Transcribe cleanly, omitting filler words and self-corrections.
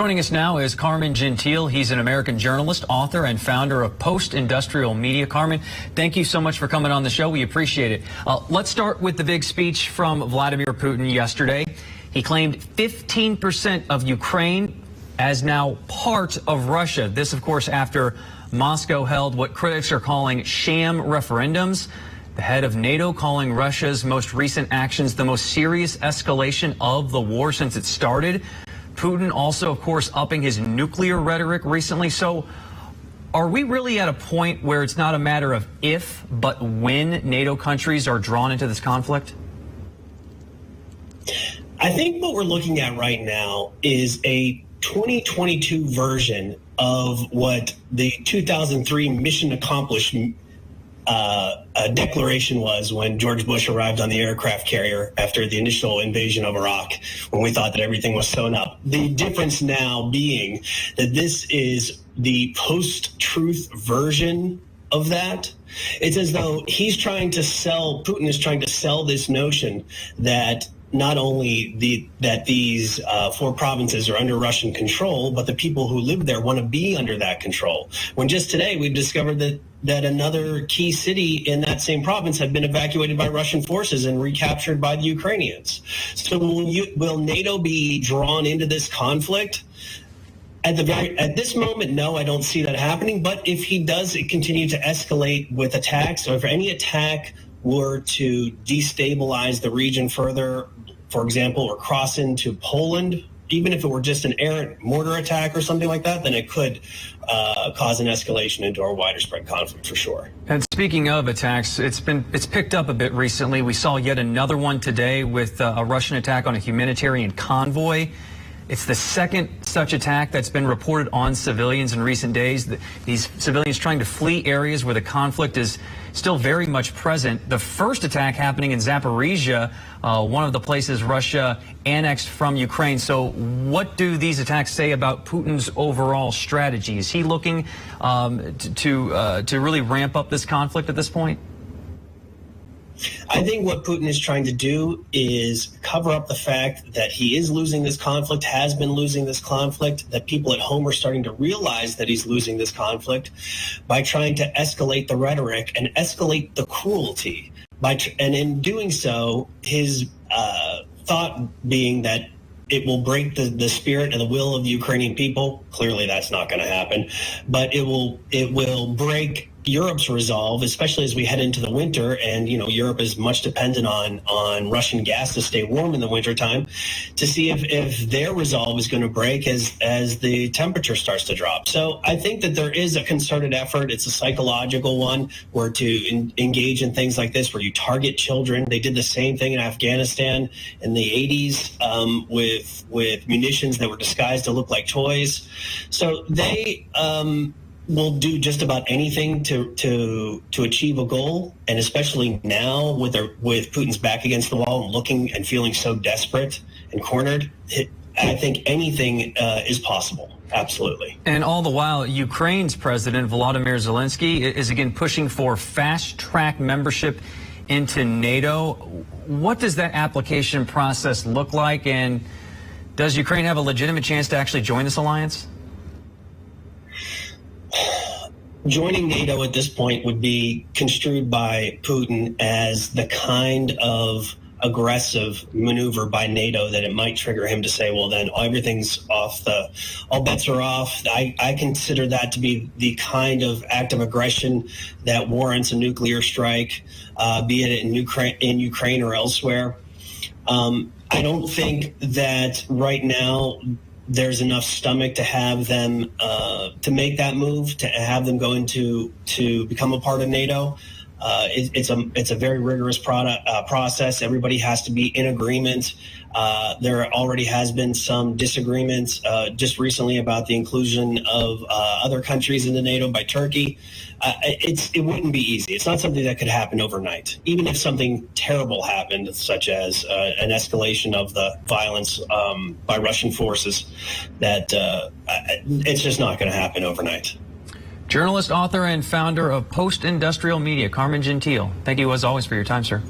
Joining us now is Carmen Gentile. He's an American journalist, author, and founder of Post-Industrial Media. Carmen, thank you so much for coming on the show. We appreciate it. Let's start with the big speech from Vladimir Putin yesterday. He claimed 15% of Ukraine as now part of Russia. This, of course, after Moscow held what critics are calling sham referendums. The head of NATO calling Russia's most recent actions the most serious escalation of the war since it started. Putin also, of course, upping his nuclear rhetoric recently. So are we really at a point where it's not a matter of if, but when NATO countries are drawn into this conflict? I think what we're looking at right now is a 2022 version of what the 2003 mission accomplished declaration was when George Bush arrived on the aircraft carrier after the initial invasion of Iraq, when we thought that everything was sewn up. The difference now being that this is the post-truth version of that. It's as though Putin is trying to sell this notion that not only that these four provinces are under Russian control, but the people who live there want to be under that control. When just today we've discovered that another key city in that same province had been evacuated by Russian forces and recaptured by the Ukrainians. So will NATO be drawn into this conflict? At this moment, no, I don't see that happening. But if he does continue to escalate with attacks, or if any attack were to destabilize the region further, for example, or cross into Poland, even if it were just an errant mortar attack or something like that, then it could cause an escalation into a wider spread conflict for sure. And speaking of attacks, it's picked up a bit recently. We saw yet another one today with a Russian attack on a humanitarian convoy. It's the second such attack that's been reported on civilians in recent days. These civilians trying to flee areas where the conflict is still very much present. The first attack happening in Zaporizhia, one of the places Russia annexed from Ukraine. So what do these attacks say about Putin's overall strategy? Is he looking to really ramp up this conflict at this point? I think what Putin is trying to do is cover up the fact that he is losing this conflict, has been losing this conflict, that people at home are starting to realize that he's losing this conflict by trying to escalate the rhetoric and escalate the cruelty. And in doing so, his thought being that it will break the spirit and the will of the Ukrainian people. Clearly, that's not going to happen. But it will break Europe's resolve, especially as we head into the winter, and Europe is much dependent on Russian gas to stay warm in the wintertime, to see if their resolve is going to break as the temperature starts to drop. So I think that there is a concerted effort. It's a psychological one, where to engage in things like this, where you target children. They did the same thing in Afghanistan in the 80s with munitions that were disguised to look like toys. So they will do just about anything to achieve a goal, and especially now with Putin's back against the wall and looking and feeling so desperate and cornered, I think anything is possible. Absolutely. And all the while, Ukraine's president, Volodymyr Zelensky, is again pushing for fast-track membership into NATO. What does that application process look like, and does Ukraine have a legitimate chance to actually join this alliance? Joining NATO at this point would be construed by Putin as the kind of aggressive maneuver by NATO that it might trigger him to say, well, then everything's off, all bets are off. I consider that to be the kind of act of aggression that warrants a nuclear strike, be it in Ukraine or elsewhere. I don't think that right now there's enough stomach to have them to make that move, to have them go to become a part of NATO. It's a very rigorous process. Everybody has to be in agreement. There already has been some disagreements just recently about the inclusion of other countries into NATO by Turkey. It wouldn't be easy. It's not something that could happen overnight. Even if something terrible happened, such as an escalation of the violence by Russian forces, that it's just not going to happen overnight. Journalist, author, and founder of Post-Industrial Media, Carmen Gentile. Thank you as always for your time, sir.